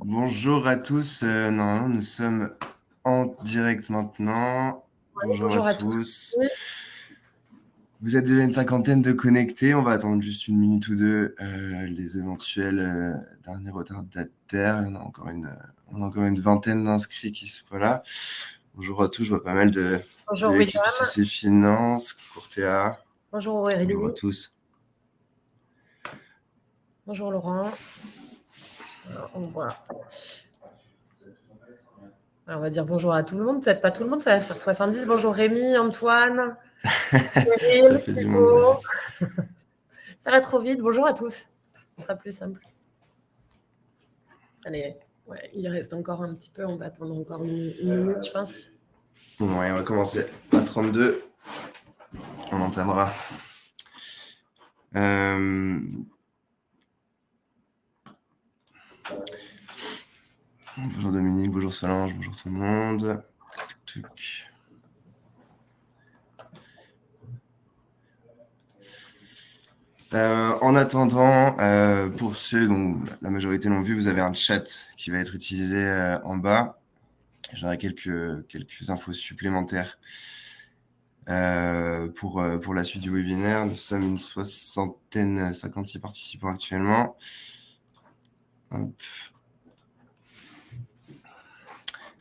Bonjour à tous. Normalement, nous sommes en direct maintenant. Bonjour à Bonjour à tous. tous. Vous êtes déjà une cinquantaine de connectés. On va attendre juste une minute ou deux les éventuels derniers retardataires. On a encore une vingtaine d'inscrits qui sont là. Bonjour à tous. Je vois pas mal de Bonjour l'équipe William. ICC Finance, Courtéa. Bonjour Aurélie. Bonjour à tous. Bonjour Laurent. Voilà. Alors, on va dire bonjour à tout le monde. Peut-être pas tout le monde, ça va faire 70. Bonjour Rémi, Antoine, Ça Cyril, fait du monde. Hugo. Ça va trop vite. Bonjour à tous. Ce sera plus simple. Allez, ouais, il reste encore un petit peu. On va attendre encore une minute, je pense. Ouais, on va commencer à 32. On entamera. Bonjour Dominique, bonjour Solange, bonjour tout le monde. En attendant, pour ceux dont la majorité l'ont vu, vous avez un chat qui va être utilisé en bas. J'aurai quelques infos supplémentaires pour la suite du webinaire. Nous sommes une 56 participants actuellement. Hop.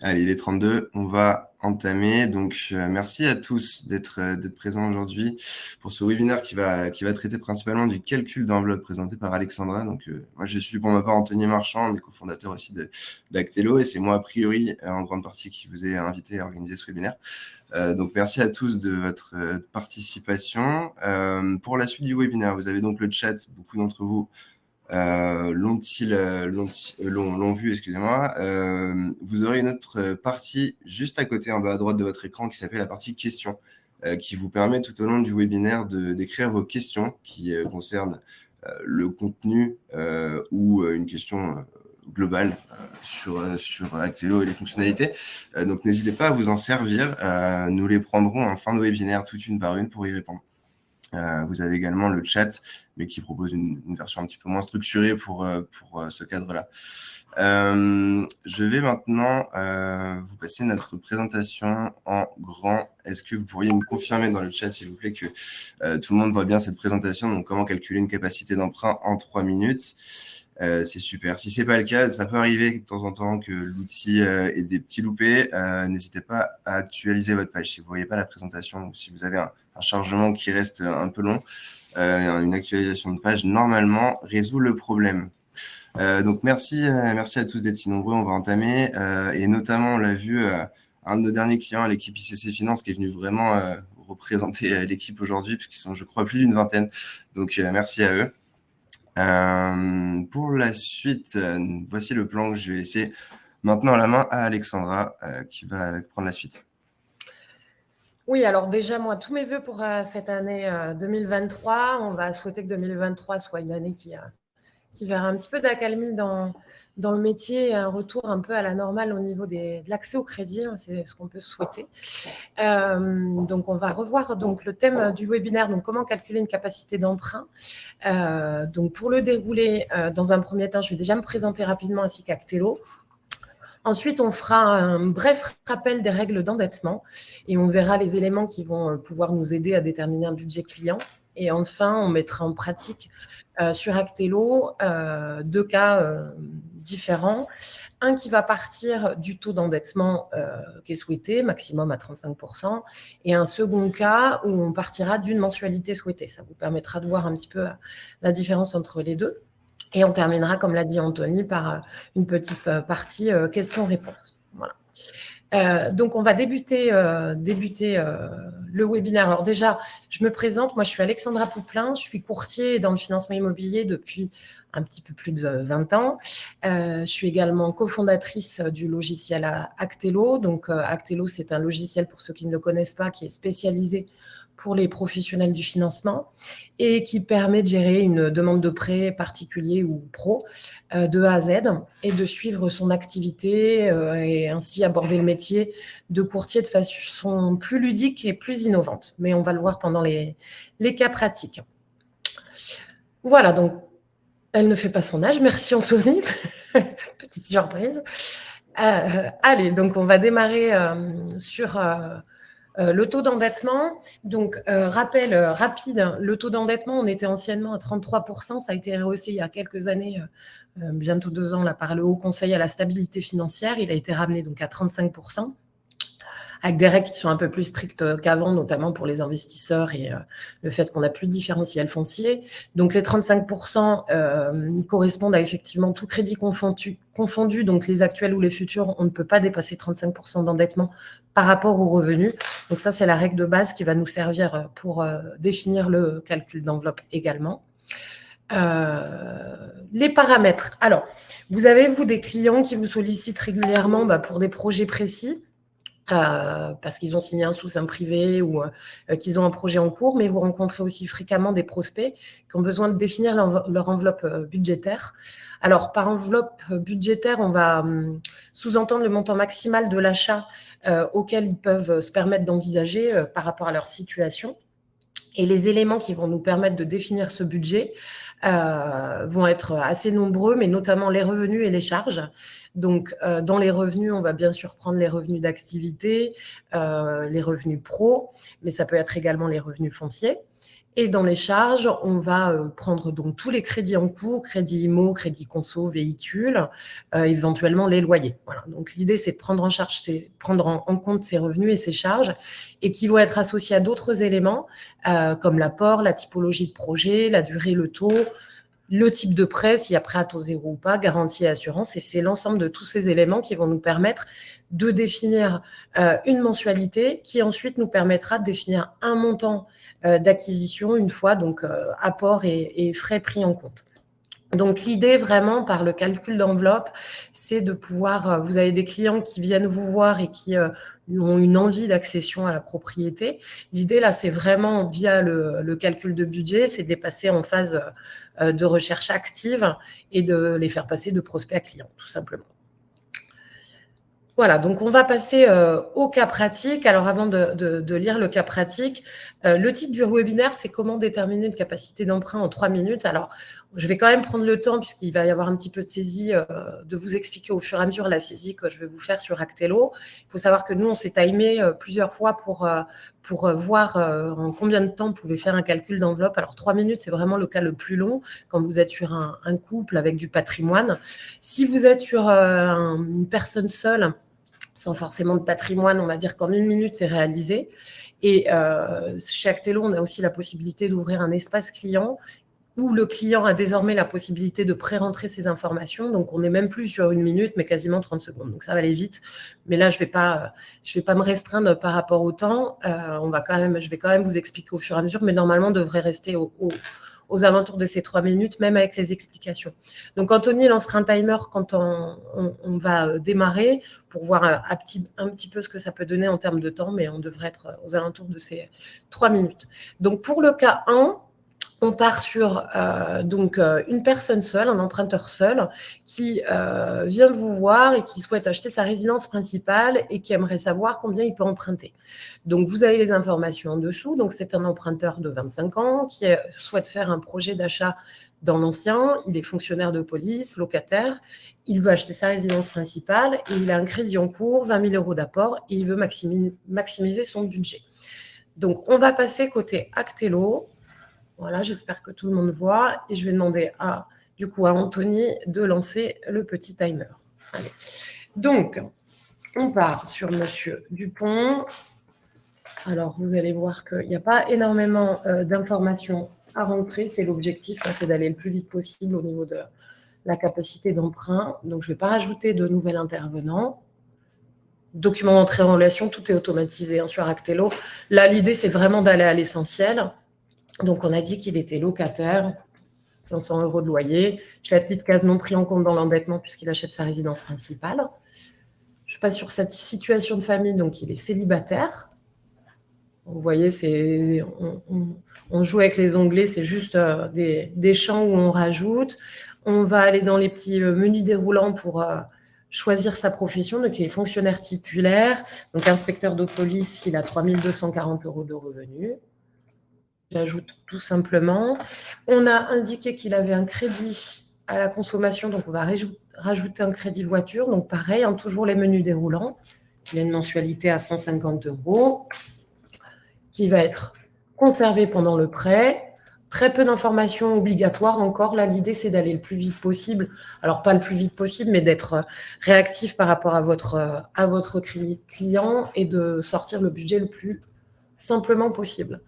Allez, il est 32, on va entamer. Donc, merci à tous d'être présents aujourd'hui pour ce webinaire qui va traiter principalement du calcul d'enveloppe présenté par Alexandra. Donc, moi, je suis pour ma part Anthony Marchand, on est cofondateur aussi d'Actelo, et c'est moi, a priori, en grande partie, qui vous ai invité à organiser ce webinaire. Donc, merci à tous de votre participation. Pour la suite du webinaire, vous avez donc le chat, beaucoup d'entre vous l'ont vu, excusez-moi. Vous aurez une autre partie juste à côté, en bas à droite de votre écran, qui s'appelle la partie questions, qui vous permet tout au long du webinaire d'écrire vos questions qui concernent le contenu ou une question globale sur Actelo et les fonctionnalités. Donc, n'hésitez pas à vous en servir. Nous les prendrons en fin de webinaire, toutes une par une, pour y répondre. Vous avez également le chat, mais qui propose une version un petit peu moins structurée pour ce cadre-là. Je vais maintenant vous passer notre présentation en grand. Est-ce que vous pourriez me confirmer dans le chat, s'il vous plaît, que tout le monde voit bien cette présentation? Donc, comment calculer une capacité d'emprunt en 3 minutes? C'est super. Si c'est pas le cas, ça peut arriver de temps en temps que l'outil ait des petits loupés. N'hésitez pas à actualiser votre page si vous voyez pas la présentation ou si vous avez un chargement qui reste un peu long. Une actualisation de page, normalement, résout le problème. Donc, merci à tous d'être si nombreux. On va entamer. Et notamment, on l'a vu, un de nos derniers clients, l'équipe ICC Finance, qui est venu vraiment représenter l'équipe aujourd'hui, puisqu'ils sont, je crois, plus d'une vingtaine. Donc, merci à eux. Pour la suite, voici le plan que je vais laisser maintenant la main à Alexandra, qui va prendre la suite. Oui, alors déjà, moi, tous mes voeux pour cette année 2023. On va souhaiter que 2023 soit une année qui verra un petit peu d'accalmie dans le métier et un retour un peu à la normale au niveau de l'accès au crédit. C'est ce qu'on peut souhaiter. Donc, on va revoir donc, le thème du webinaire, donc comment calculer une capacité d'emprunt. Donc, pour le dérouler, dans un premier temps, je vais déjà me présenter rapidement ainsi qu'Actelo. Ensuite, on fera un bref rappel des règles d'endettement et on verra les éléments qui vont pouvoir nous aider à déterminer un budget client. Et enfin, on mettra en pratique sur Actelo 2 cas différents. Un qui va partir du taux d'endettement qui est souhaité, maximum à 35%, et un second cas où on partira d'une mensualité souhaitée. Ça vous permettra de voir un petit peu la différence entre les deux. Et on terminera, comme l'a dit Anthony, par une petite partie questions-réponses. Voilà. Donc, on va débuter le webinaire. Alors déjà, je me présente. Moi, je suis Alexandra Pouplin. Je suis courtier dans le financement immobilier depuis un petit peu plus de 20 ans. Je suis également cofondatrice du logiciel Actelo. Donc, Actelo, c'est un logiciel, pour ceux qui ne le connaissent pas, qui est spécialisé pour les professionnels du financement et qui permet de gérer une demande de prêt particulier ou pro de A à Z et de suivre son activité et ainsi aborder le métier de courtier de façon plus ludique et plus innovante. Mais on va le voir pendant les cas pratiques. Voilà, donc elle ne fait pas son âge. Merci Anthony. Petite surprise. Allez, donc on va démarrer sur le taux d'endettement. Donc, rappel rapide, le taux d'endettement, on était anciennement à 33%, ça a été rehaussé il y a quelques années, bientôt 2 ans, là, par le Haut Conseil à la stabilité financière. Il a été ramené donc à 35%. Avec des règles qui sont un peu plus strictes qu'avant, notamment pour les investisseurs et le fait qu'on n'a plus de différentiel foncier. Donc les 35% correspondent à effectivement tout crédit confondu, donc les actuels ou les futurs, on ne peut pas dépasser 35% d'endettement par rapport aux revenus. Donc ça, c'est la règle de base qui va nous servir pour définir le calcul d'enveloppe également. Les paramètres. Alors, vous avez, vous, des clients qui vous sollicitent régulièrement pour des projets précis, parce qu'ils ont signé un sous-seing privé ou qu'ils ont un projet en cours, mais vous rencontrez aussi fréquemment des prospects qui ont besoin de définir leur enveloppe budgétaire. Alors, par enveloppe budgétaire, on va sous-entendre le montant maximal de l'achat auquel ils peuvent se permettre d'envisager par rapport à leur situation. Et les éléments qui vont nous permettre de définir ce budget vont être assez nombreux, mais notamment les revenus et les charges. Donc, dans les revenus, on va bien sûr prendre les revenus d'activité, les revenus pro, mais ça peut être également les revenus fonciers. Et dans les charges, on va prendre donc tous les crédits en cours, crédit IMO, crédit conso, véhicule, éventuellement les loyers. Voilà. Donc l'idée, c'est de prendre en compte ces revenus et ces charges, et qui vont être associés à d'autres éléments, comme l'apport, la typologie de projet, la durée, le taux, le type de prêt, s'il y a prêt à taux zéro ou pas, garantie et assurance. Et c'est l'ensemble de tous ces éléments qui vont nous permettre de définir une mensualité qui ensuite nous permettra de définir un montant d'acquisition une fois, donc apport et frais pris en compte. Donc, l'idée vraiment par le calcul d'enveloppe, c'est de pouvoir, vous avez des clients qui viennent vous voir et qui ont une envie d'accession à la propriété. L'idée là, c'est vraiment via le calcul de budget, c'est de les passer en phase de recherche active et de les faire passer de prospect à client, tout simplement. Voilà, donc on va passer au cas pratique. Alors avant de lire le cas pratique, le titre du webinaire, c'est comment déterminer une capacité d'emprunt en 3 minutes. Alors, je vais quand même prendre le temps, puisqu'il va y avoir un petit peu de saisie, de vous expliquer au fur et à mesure la saisie que je vais vous faire sur Actello. Il faut savoir que nous, on s'est timé plusieurs fois pour voir en combien de temps on pouvait faire un calcul d'enveloppe. Alors, 3 minutes, c'est vraiment le cas le plus long quand vous êtes sur un couple avec du patrimoine. Si vous êtes sur une personne seule, sans forcément de patrimoine, on va dire qu'en 1 minute, c'est réalisé. Et chez Actello, on a aussi la possibilité d'ouvrir un espace client où le client a désormais la possibilité de pré-rentrer ses informations. Donc, on n'est même plus sur 1 minute, mais quasiment 30 secondes. Donc, ça va aller vite. Mais là, je vais pas me restreindre par rapport au temps. Je vais quand même vous expliquer au fur et à mesure, mais normalement, on devrait rester aux alentours de ces 3 minutes, même avec les explications. Donc, Anthony lancera un timer quand on va démarrer pour voir un petit peu ce que ça peut donner en termes de temps, mais on devrait être aux alentours de ces 3 minutes. Donc, pour le cas 1, on part sur une personne seule, un emprunteur seul, qui vient vous voir et qui souhaite acheter sa résidence principale et qui aimerait savoir combien il peut emprunter. Donc, vous avez les informations en dessous. Donc, c'est un emprunteur de 25 ans qui souhaite faire un projet d'achat dans l'ancien. Il est fonctionnaire de police, locataire. Il veut acheter sa résidence principale et il a un crédit en cours, 20 000 € d'apport, et il veut maximiser son budget. Donc, on va passer côté Actello. Voilà, j'espère que tout le monde voit. Et je vais demander à Anthony de lancer le petit timer. Allez. Donc, on part sur Monsieur Dupont. Alors, vous allez voir qu'il n'y a pas énormément d'informations à rentrer. C'est l'objectif, c'est d'aller le plus vite possible au niveau de la capacité d'emprunt. Donc, je ne vais pas rajouter de nouvel intervenant. Document d'entrée en relation, tout est automatisé sur Actello. Là, l'idée, c'est vraiment d'aller à l'essentiel. Donc, on a dit qu'il était locataire, 500 € de loyer. Je la petite case non pris en compte dans l'endettement puisqu'il achète sa résidence principale. Je passe sur cette situation de famille, donc il est célibataire. Vous voyez, on joue avec les onglets, c'est juste des champs où on rajoute. On va aller dans les petits menus déroulants pour choisir sa profession. Donc, il est fonctionnaire titulaire. Donc, inspecteur de police, il a 3 240 € de revenus. J'ajoute tout simplement. On a indiqué qu'il avait un crédit à la consommation, donc on va rajouter un crédit voiture. Donc pareil, toujours les menus déroulants. Il y a une mensualité à 150 € qui va être conservée pendant le prêt. Très peu d'informations obligatoires encore. Là, l'idée, c'est d'aller le plus vite possible. Alors, pas le plus vite possible, mais d'être réactif par rapport à votre client et de sortir le budget le plus simplement possible.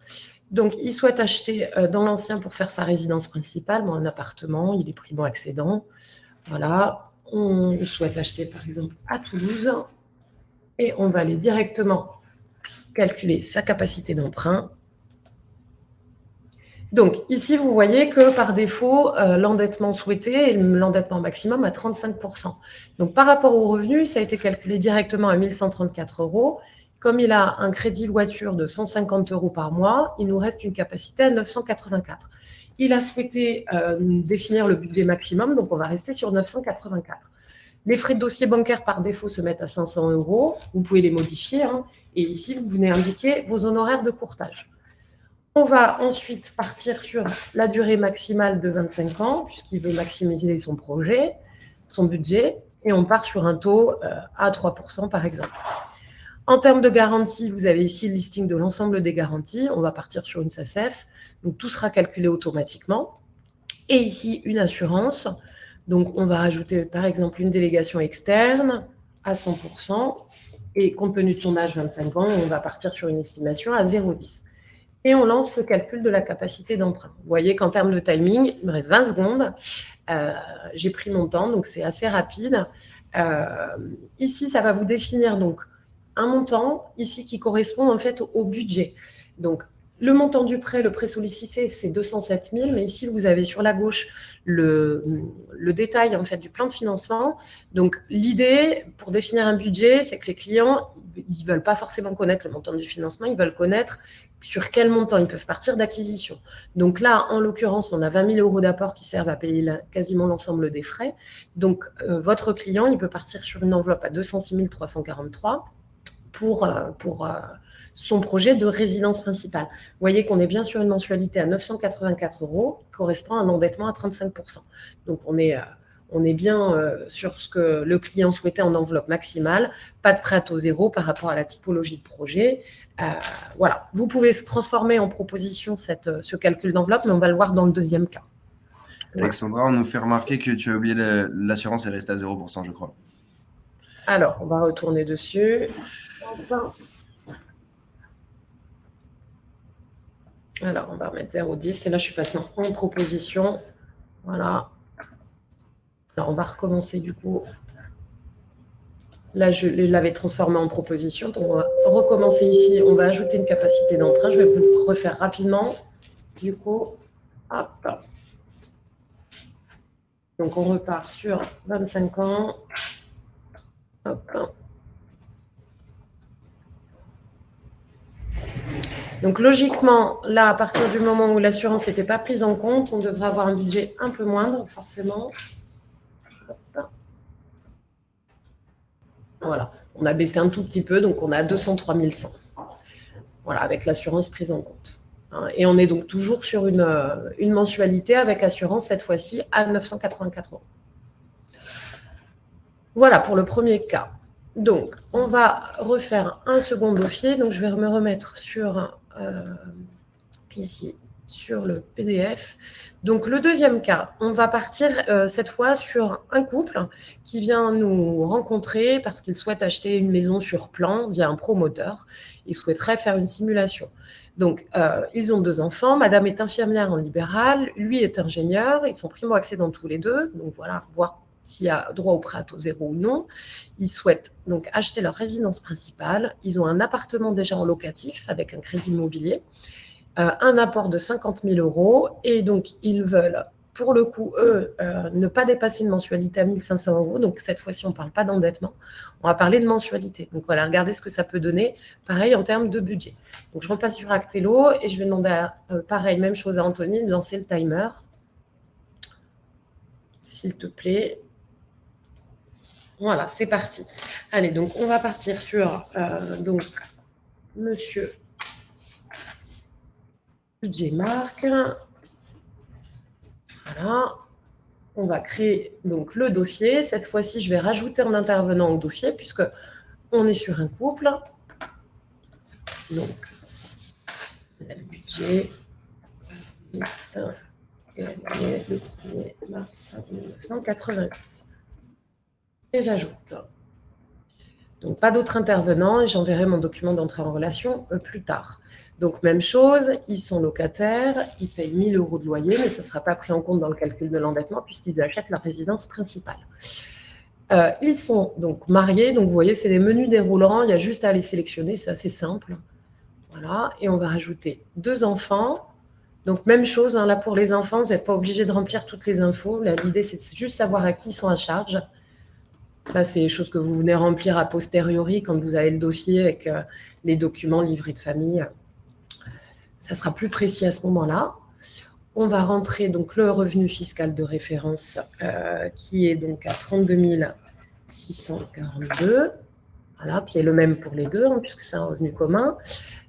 Donc, il souhaite acheter dans l'ancien pour faire sa résidence principale, dans un appartement. Il est primo-accédant. Voilà. On souhaite acheter, par exemple, à Toulouse. Et on va aller directement calculer sa capacité d'emprunt. Donc, ici, vous voyez que par défaut, l'endettement souhaité est l'endettement maximum à 35%. Donc, par rapport au revenu, ça a été calculé directement à 1 134 €. Comme il a un crédit voiture de 150 € par mois, il nous reste une capacité à 984. Il a souhaité définir le budget maximum, donc on va rester sur 984. Les frais de dossier bancaire par défaut se mettent à 500 €. Vous pouvez les modifier. Et ici, vous venez indiquer vos honoraires de courtage. On va ensuite partir sur la durée maximale de 25 ans, puisqu'il veut maximiser son projet, son budget, et on part sur un taux à 3% par exemple. En termes de garantie, vous avez ici le listing de l'ensemble des garanties. On va partir sur une SACEF, donc tout sera calculé automatiquement. Et ici, une assurance. Donc, on va rajouter par exemple une délégation externe à 100%. Et compte tenu de son âge, 25 ans, on va partir sur une estimation à 0,10. Et on lance le calcul de la capacité d'emprunt. Vous voyez qu'en termes de timing, il me reste 20 secondes. J'ai pris mon temps, donc c'est assez rapide. Ici, ça va vous définir donc un montant ici qui correspond en fait au budget. Donc, le montant du prêt, le prêt sollicité, c'est 207 000, mais ici, vous avez sur la gauche le détail en fait du plan de financement. Donc, l'idée pour définir un budget, c'est que les clients, ils ne veulent pas forcément connaître le montant du financement, ils veulent connaître sur quel montant ils peuvent partir d'acquisition. Donc là, en l'occurrence, on a 20 000 € d'apport qui servent à payer quasiment l'ensemble des frais. Donc, votre client, il peut partir sur une enveloppe à 206 343 pour son projet de résidence principale. Vous voyez qu'on est bien sur une mensualité à 984 €, qui correspond à un endettement à 35%. Donc, on est bien sur ce que le client souhaitait en enveloppe maximale, pas de prêt à taux zéro par rapport à la typologie de projet. Voilà, vous pouvez se transformer en proposition ce calcul d'enveloppe, mais on va le voir dans le deuxième cas. Alexandra, on nous fait remarquer que tu as oublié l'assurance est restée à 0%, je crois. Alors, on va retourner dessus. Enfin. Alors, on va remettre 0,10. Et là, je suis passée en proposition. Voilà. Alors, on va recommencer du coup. Là, je l'avais transformé en proposition. Donc, on va recommencer ici. On va ajouter une capacité d'emprunt. Je vais vous le refaire rapidement. Du coup, hop. Donc, on repart sur 25 ans. Hop. Donc, logiquement, là, à partir du moment où l'assurance n'était pas prise en compte, on devrait avoir un budget un peu moindre, forcément. Hop. Voilà, on a baissé un tout petit peu, donc on a 203 100. Voilà, avec l'assurance prise en compte. Et on est donc toujours sur une mensualité avec assurance, cette fois-ci, à 984 €. Voilà pour le premier cas. Donc, on va refaire un second dossier. Donc, je vais me remettre sur ici, sur le PDF. Donc, le deuxième cas, on va partir cette fois sur un couple qui vient nous rencontrer parce qu'il souhaite acheter une maison sur plan via un promoteur. Il souhaiterait faire une simulation. Donc, ils ont 2 enfants. Madame est infirmière en libéral. Lui est ingénieur. Ils sont primo-accédants tous les deux. Donc, voilà, voir s'il y a droit au prêt à taux zéro ou non. Ils souhaitent donc acheter leur résidence principale. Ils ont un appartement déjà en locatif avec un crédit immobilier. Un apport de 50 000 € et donc ils veulent, pour le coup, eux, ne pas dépasser une mensualité à 1 500 €. Donc cette fois-ci, on ne parle pas d'endettement, on va parler de mensualité. Donc voilà, regardez ce que ça peut donner, pareil en termes de budget. Donc je repasse sur Actello et je vais demander, pareil, même chose à Anthony, de lancer le timer. S'il te plaît. Voilà, c'est parti. Allez, donc on va partir sur donc monsieur budget marque. Voilà. on va créer donc le dossier. Cette fois-ci, je vais rajouter un intervenant au dossier puisque on est sur un couple. Donc, le budget, le 1er mars 1988. Et j'ajoute. Donc, pas d'autres intervenants et j'enverrai mon document d'entrée en relation plus tard. Donc, même chose, ils sont locataires, ils payent 1 000 € de loyer, mais ça ne sera pas pris en compte dans le calcul de l'endettement puisqu'ils achètent leur résidence principale. Ils sont donc mariés, donc vous voyez, c'est des menus déroulants, il y a juste à les sélectionner, c'est assez simple. Voilà, et on va rajouter 2 enfants. Donc, même chose, hein, là pour les enfants, vous n'êtes pas obligé de remplir toutes les infos. L'idée, c'est de juste savoir à qui ils sont à charge. Ça, c'est des choses que vous venez remplir a posteriori quand vous avez le dossier avec les documents, livrets de famille. Ça sera plus précis à ce moment-là. On va rentrer donc le revenu fiscal de référence qui est donc à 32 642, voilà, qui est le même pour les deux, hein, puisque c'est un revenu commun.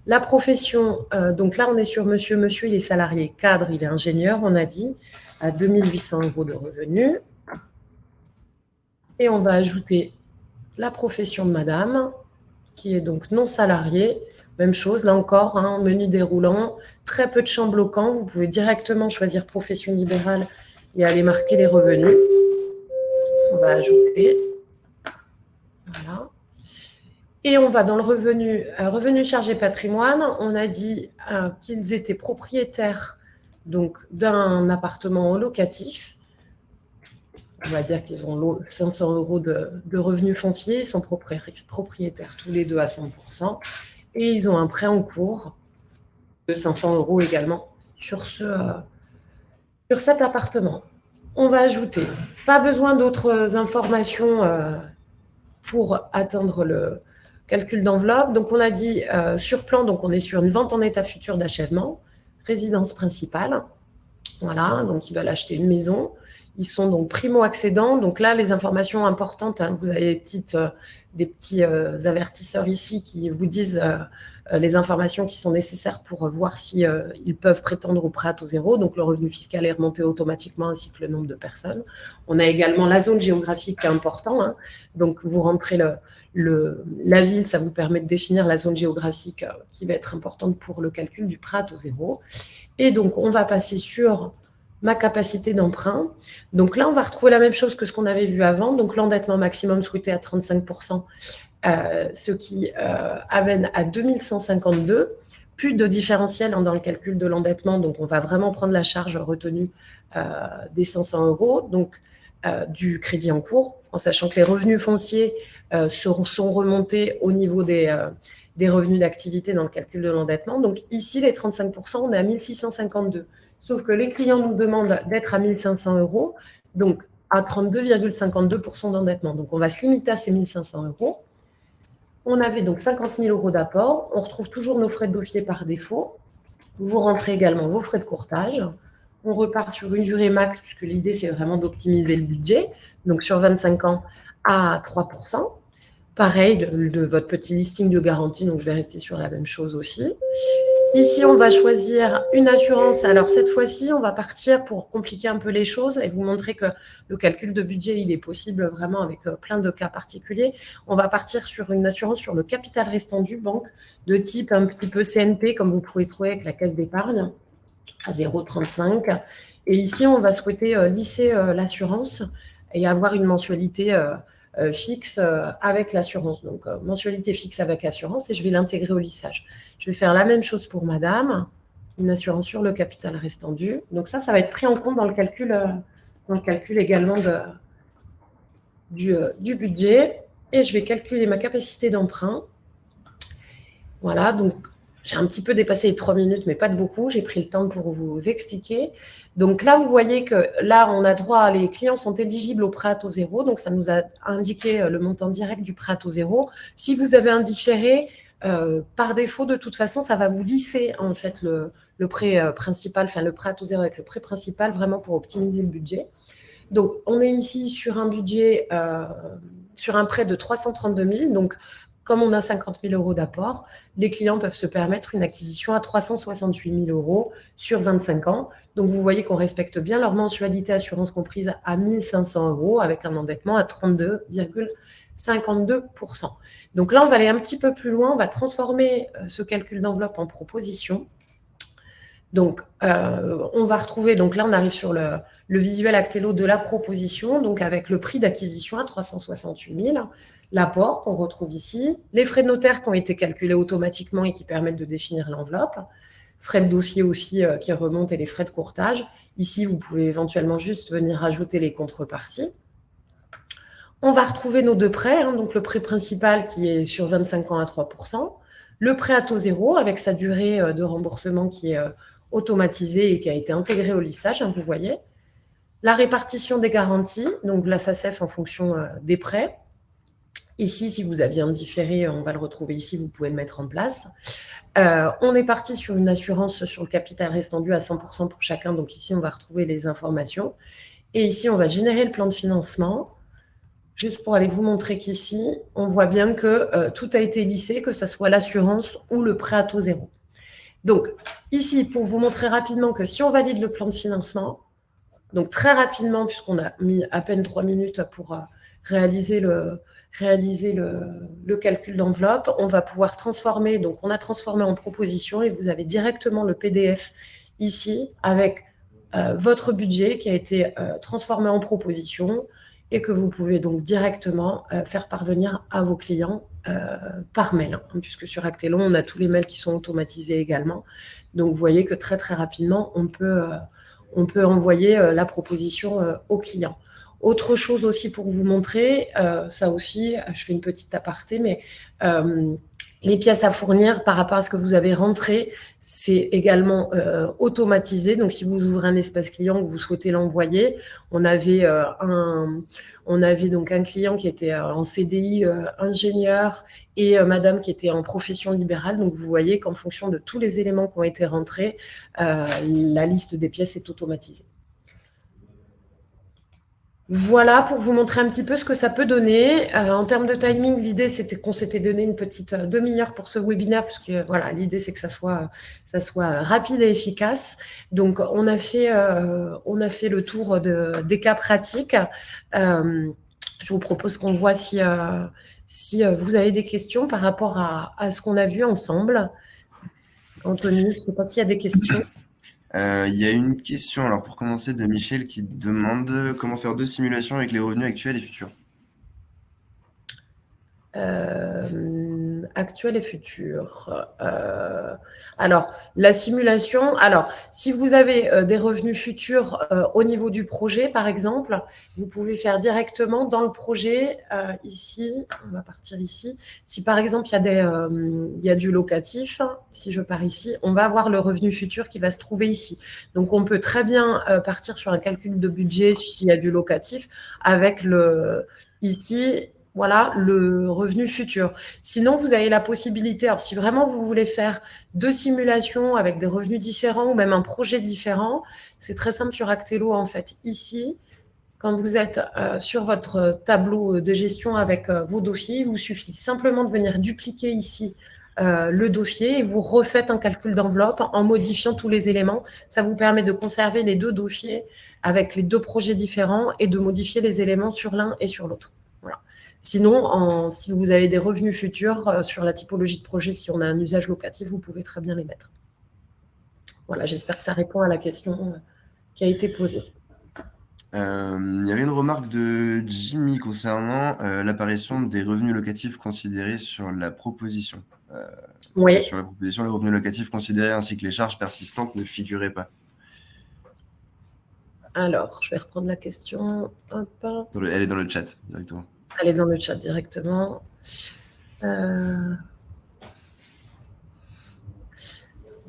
La profession, donc là, on est sur monsieur. Monsieur, il est salarié cadre, il est ingénieur, on a dit, à 2 800 € de revenus. Et on va ajouter la profession de madame, qui est donc non salariée. Même chose, là encore, hein, menu déroulant, très peu de champs bloquants. Vous pouvez directement choisir profession libérale et aller marquer les revenus. On va ajouter. Voilà. Et on va dans le revenu chargé patrimoine. On a dit qu'ils étaient propriétaires donc d'un appartement locatif. On va dire qu'ils ont 500 € de revenus fonciers. Ils sont propriétaires tous les deux à 100%. Et ils ont un prêt en cours de 500 € également sur cet appartement. On va ajouter, pas besoin d'autres informations pour atteindre le calcul d'enveloppe. Donc, on a dit sur plan, donc on est sur une vente en état futur d'achèvement, résidence principale. Voilà, donc ils veulent acheter une maison. Ils sont donc primo-accédants. Donc là, les informations importantes, hein, vous avez des petits avertisseurs ici qui vous disent les informations qui sont nécessaires pour voir si ils peuvent prétendre au prêt à taux zéro. Donc le revenu fiscal est remonté automatiquement ainsi que le nombre de personnes. On a également la zone géographique qui est important. Hein. Donc vous rentrez la ville, ça vous permet de définir la zone géographique qui va être importante pour le calcul du prêt à taux zéro. Et donc on va passer sur ma capacité d'emprunt. Donc là, on va retrouver la même chose que ce qu'on avait vu avant. Donc l'endettement maximum souhaité à 35%, ce qui amène à 2152. Plus de différentiel dans le calcul de l'endettement. Donc on va vraiment prendre la charge retenue des 500 €, donc du crédit en cours, en sachant que les revenus fonciers sont remontés au niveau des revenus d'activité dans le calcul de l'endettement. Donc ici, les 35%, on est à 1652. Sauf que les clients nous demandent d'être à 1 500 €, donc à 32,52% d'endettement. Donc, on va se limiter à ces 1 500 €. On avait donc 50 000 € d'apport. On retrouve toujours nos frais de dossier par défaut. Vous rentrez également vos frais de courtage. On repart sur une durée max, puisque l'idée, c'est vraiment d'optimiser le budget. Donc, sur 25 ans à 3%. Pareil, de votre petit listing de garantie. Donc, je vais rester sur la même chose aussi. Ici, on va choisir une assurance. Alors, cette fois-ci, on va partir pour compliquer un peu les choses et vous montrer que le calcul de budget, il est possible vraiment avec plein de cas particuliers. On va partir sur une assurance sur le capital restant du banque de type un petit peu CNP, comme vous pouvez trouver avec la caisse d'épargne, à 0,35. Et ici, on va souhaiter lisser l'assurance et avoir une mensualité fixe avec l'assurance. Donc, mensualité fixe avec assurance et je vais l'intégrer au lissage. Je vais faire la même chose pour madame, une assurance sur le capital restant dû. Donc, ça va être pris en compte dans le calcul également du budget. Et je vais calculer ma capacité d'emprunt. Voilà, donc j'ai un petit peu dépassé les 3 minutes, mais pas de beaucoup. J'ai pris le temps pour vous expliquer. Donc là, vous voyez que là, on a droit, les clients sont éligibles au prêt à taux zéro. Donc, ça nous a indiqué le montant direct du prêt à taux zéro. Si vous avez un différé, par défaut, de toute façon, ça va vous lisser en fait le prêt principal, enfin le prêt à taux zéro avec le prêt principal, vraiment pour optimiser le budget. Donc, on est ici sur un budget, sur un prêt de 332 000. Donc, comme on a 50 000 € d'apport, les clients peuvent se permettre une acquisition à 368 000 € sur 25 ans. Donc, vous voyez qu'on respecte bien leur mensualité assurance comprise à 1 500 € avec un endettement à 32,52%. Donc là, on va aller un petit peu plus loin. On va transformer ce calcul d'enveloppe en proposition. Donc, on va retrouver, donc là, on arrive sur le visuel Actello de la proposition, donc avec le prix d'acquisition à 368 000, l'apport qu'on retrouve ici, les frais de notaire qui ont été calculés automatiquement et qui permettent de définir l'enveloppe, frais de dossier aussi qui remontent et les frais de courtage. Ici, vous pouvez éventuellement juste venir ajouter les contreparties. On va retrouver nos deux prêts, donc le prêt principal qui est sur 25 ans à 3%, le prêt à taux zéro avec sa durée de remboursement qui est automatisée et qui a été intégrée au listage, vous voyez. La répartition des garanties, donc la SACEF en fonction des prêts. Ici, si vous aviez un différé, on va le retrouver ici, vous pouvez le mettre en place. On est parti sur une assurance sur le capital restant dû à 100% pour chacun, donc ici, on va retrouver les informations. Et ici, on va générer le plan de financement. Juste pour aller vous montrer qu'ici, on voit bien que tout a été lissé, que ce soit l'assurance ou le prêt à taux zéro. Donc, ici, pour vous montrer rapidement que si on valide le plan de financement, donc très rapidement, puisqu'on a mis à peine 3 minutes pour réaliser le calcul d'enveloppe, on va pouvoir transformer, donc on a transformé en proposition et vous avez directement le PDF ici avec votre budget qui a été transformé en proposition et que vous pouvez donc directement faire parvenir à vos clients par mail, puisque sur Actello, on a tous les mails qui sont automatisés également. Donc, vous voyez que très, très rapidement, on peut envoyer la proposition aux clients. Autre chose aussi pour vous montrer, ça aussi, je fais une petite aparté, mais les pièces à fournir par rapport à ce que vous avez rentré, c'est également automatisé. Donc, si vous ouvrez un espace client que vous souhaitez l'envoyer, on avait donc un client qui était en CDI ingénieur et madame qui était en profession libérale. Donc, vous voyez qu'en fonction de tous les éléments qui ont été rentrés, la liste des pièces est automatisée. Voilà, pour vous montrer un petit peu ce que ça peut donner. En termes de timing, l'idée, c'était qu'on s'était donné une petite demi-heure pour ce webinaire, puisque voilà, l'idée, c'est que ça soit rapide et efficace. Donc, on a fait le tour des cas pratiques. Je vous propose qu'on voit si vous avez des questions par rapport à ce qu'on a vu ensemble. Anthony, je ne sais pas s'il y a des questions. Il y a une question, alors pour commencer, de Michel qui demande comment faire 2 simulations avec les revenus actuels et futurs. Actuel et futur. Alors, la simulation. Alors, si vous avez des revenus futurs au niveau du projet, par exemple, vous pouvez faire directement dans le projet. Ici, on va partir ici. Si par exemple, il y a du locatif, si je pars ici, on va avoir le revenu futur qui va se trouver ici. Donc, on peut très bien partir sur un calcul de budget s'il y a du locatif avec ici. Voilà, le revenu futur. Sinon, vous avez la possibilité, alors si vraiment vous voulez faire 2 simulations avec des revenus différents ou même un projet différent, c'est très simple sur Actello en fait. Ici, quand vous êtes sur votre tableau de gestion avec vos dossiers, il vous suffit simplement de venir dupliquer ici le dossier et vous refaites un calcul d'enveloppe en modifiant tous les éléments. Ça vous permet de conserver les 2 dossiers avec les 2 projets différents et de modifier les éléments sur l'un et sur l'autre. Voilà. Sinon, si vous avez des revenus futurs sur la typologie de projet, si on a un usage locatif, vous pouvez très bien les mettre. Voilà, j'espère que ça répond à la question qui a été posée. Il y avait une remarque de Jimmy concernant l'apparition des revenus locatifs considérés sur la proposition. Oui. Sur la proposition, les revenus locatifs considérés ainsi que les charges persistantes ne figuraient pas. Alors, je vais reprendre la question. Hop. Elle est dans le chat directement. Elle est dans le chat directement.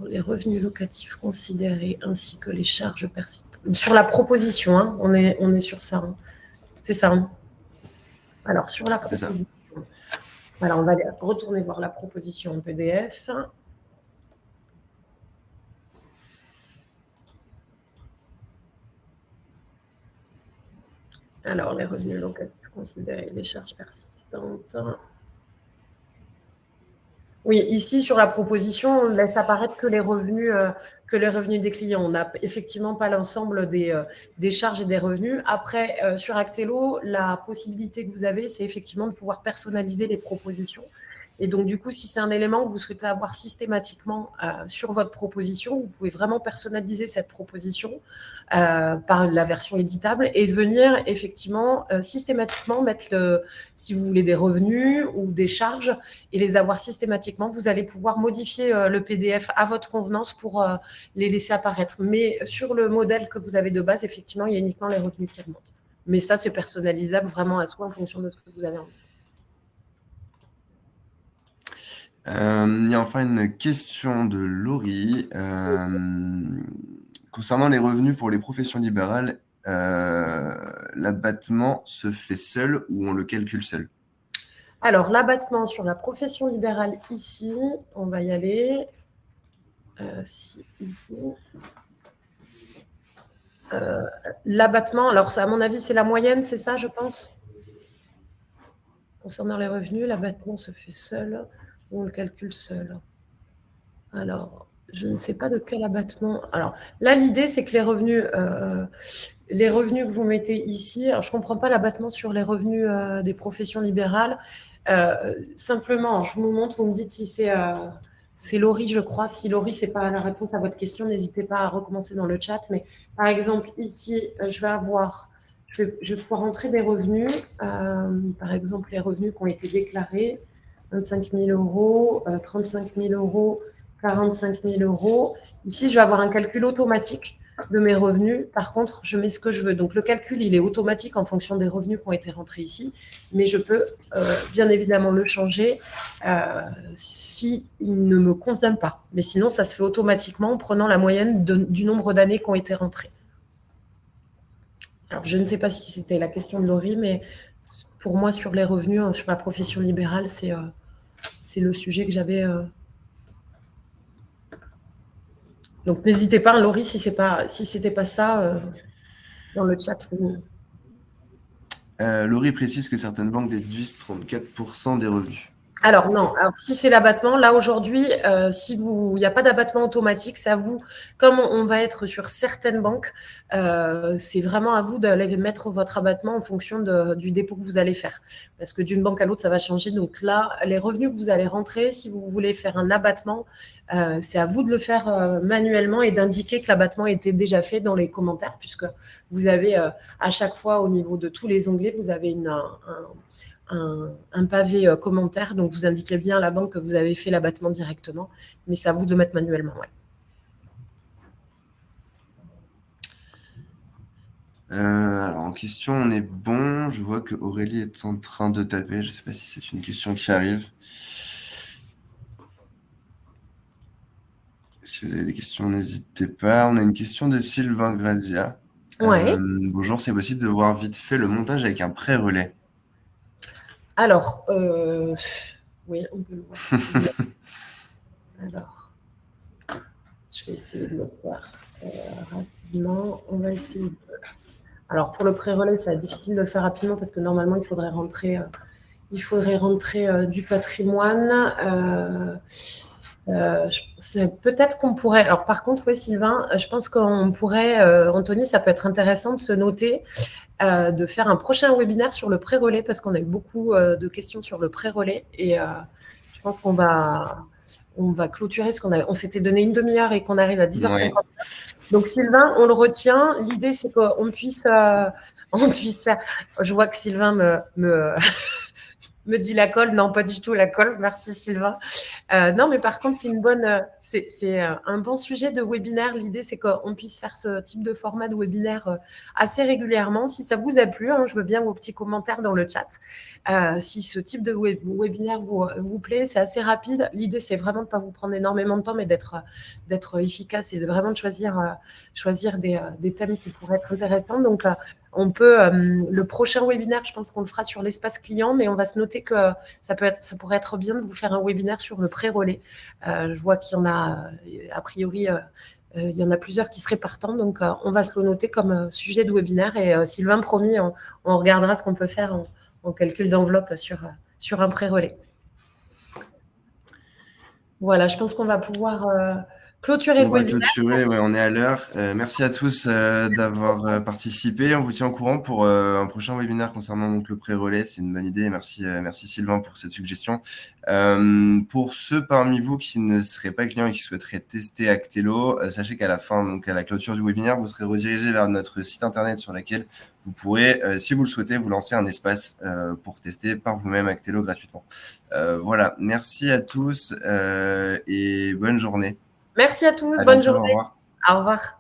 Les revenus locatifs considérés ainsi que les charges persistantes. Sur la proposition, hein, on est sur ça. Hein. C'est ça. Hein. Alors, sur la proposition. Voilà, on va retourner voir la proposition en PDF. Alors, les revenus locatifs considérés, les charges persistantes. Oui, ici, sur la proposition, on ne laisse apparaître que les revenus des clients. On n'a effectivement pas l'ensemble des charges et des revenus. Après, sur Actello, la possibilité que vous avez, c'est effectivement de pouvoir personnaliser les propositions. Et donc, du coup, si c'est un élément que vous souhaitez avoir systématiquement sur votre proposition, vous pouvez vraiment personnaliser cette proposition par la version éditable et venir effectivement systématiquement mettre, si vous voulez, des revenus ou des charges et les avoir systématiquement. Vous allez pouvoir modifier le PDF à votre convenance pour les laisser apparaître. Mais sur le modèle que vous avez de base, effectivement, il y a uniquement les revenus qui remontent. Mais ça, c'est personnalisable vraiment à soi en fonction de ce que vous avez envie. Il y a enfin une question de Laurie. Concernant les revenus pour les professions libérales, l'abattement se fait seul ou on le calcule seul? Alors, l'abattement sur la profession libérale ici, on va y aller. Ici. L'abattement, alors à mon avis, c'est la moyenne, c'est ça, je pense? Concernant les revenus, l'abattement se fait seul ou on le calcule seul? Alors, je ne sais pas de quel abattement. Alors, là, l'idée, c'est que les revenus que vous mettez ici, alors je ne comprends pas l'abattement sur les revenus des professions libérales. Simplement, je vous montre, vous me dites si c'est Laurie, je crois. Si Laurie, ce n'est pas la réponse à votre question, n'hésitez pas à recommencer dans le chat. Mais par exemple, ici, je vais pouvoir entrer des revenus. Par exemple, les revenus qui ont été déclarés, 25 000 euros, 35 000 euros, 45 000 euros. Ici, je vais avoir un calcul automatique de mes revenus. Par contre, je mets ce que je veux. Donc, le calcul, il est automatique en fonction des revenus qui ont été rentrés ici. Mais je peux bien évidemment le changer s'il ne me convient pas. Mais sinon, ça se fait automatiquement en prenant la moyenne du nombre d'années qui ont été rentrées. Alors, je ne sais pas si c'était la question de Laurie, mais pour moi, sur les revenus, sur la profession libérale, c'est le sujet que j'avais. Donc, n'hésitez pas, Laurie, si c'était pas ça, dans le chat. Laurie précise que certaines banques déduisent 34% des revenus. Alors non, alors si c'est l'abattement, là aujourd'hui, il n'y a pas d'abattement automatique, c'est à vous, comme on va être sur certaines banques, c'est vraiment à vous d'aller mettre votre abattement en fonction du dépôt que vous allez faire. Parce que d'une banque à l'autre, ça va changer. Donc là, les revenus que vous allez rentrer, si vous voulez faire un abattement, c'est à vous de le faire manuellement et d'indiquer que l'abattement était déjà fait dans les commentaires, puisque vous avez à chaque fois au niveau de tous les onglets, vous avez un pavé commentaire, donc vous indiquez bien à la banque que vous avez fait l'abattement directement, mais c'est à vous de le mettre manuellement. Ouais. Alors en question, on est bon. Je vois que Aurélie est en train de taper. Je ne sais pas si c'est une question qui arrive. Si vous avez des questions, n'hésitez pas. On a une question de Sylvain Grazia. Ouais. Bonjour, c'est possible de voir vite fait le montage avec un pré-relais? Alors, oui, on peut le voir. Alors, je vais essayer de le faire rapidement. On va essayer de... Alors, pour le pré-relais, c'est difficile de le faire rapidement parce que normalement, il faudrait rentrer du patrimoine. Peut-être qu'on pourrait... Alors, par contre, oui, Sylvain, je pense qu'on pourrait... Anthony, ça peut être intéressant de se noter de faire un prochain webinaire sur le pré-relais parce qu'on a eu beaucoup de questions sur le pré-relais et je pense qu'on va clôturer ce on s'était donné une demi-heure et qu'on arrive à 10h50. Ouais. Donc, Sylvain, on le retient. L'idée, c'est qu'on puisse faire... Je vois que Sylvain me dit la colle. Non, pas du tout la colle. Merci, Sylvain. Non, mais par contre, c'est un bon sujet de webinaire. L'idée, c'est qu'on puisse faire ce type de format de webinaire assez régulièrement. Si ça vous a plu, je veux bien vos petits commentaires dans le chat. Si ce type de webinaire vous plaît, c'est assez rapide. L'idée, c'est vraiment de ne pas vous prendre énormément de temps, mais d'être efficace et de vraiment choisir des thèmes qui pourraient être intéressants. Donc, on peut, le prochain webinaire, je pense qu'on le fera sur l'espace client, mais on va se noter que ça pourrait être bien de vous faire un webinaire sur le pré-relais. Je vois qu'il y en a, a priori, il y en a plusieurs qui seraient partants, donc on va se le noter comme sujet de webinaire. Et Sylvain, promis, on regardera ce qu'on peut faire en calcul d'enveloppe sur un pré-relais. Voilà, je pense qu'on va pouvoir clôturer On le va webinaire. clôturer, ouais, on est à l'heure. Merci à tous d'avoir participé. On vous tient au courant pour un prochain webinaire concernant donc, le pré-relais. C'est une bonne idée. Merci Sylvain pour cette suggestion. Pour ceux parmi vous qui ne seraient pas clients et qui souhaiteraient tester Actelo, sachez qu'à la fin, donc à la clôture du webinaire, vous serez redirigé vers notre site internet sur lequel vous pourrez, si vous le souhaitez, vous lancer un espace pour tester par vous-même Actelo gratuitement. Voilà, merci à tous et bonne journée. Merci à tous, À bonne bientôt, au journée. revoir. Au revoir.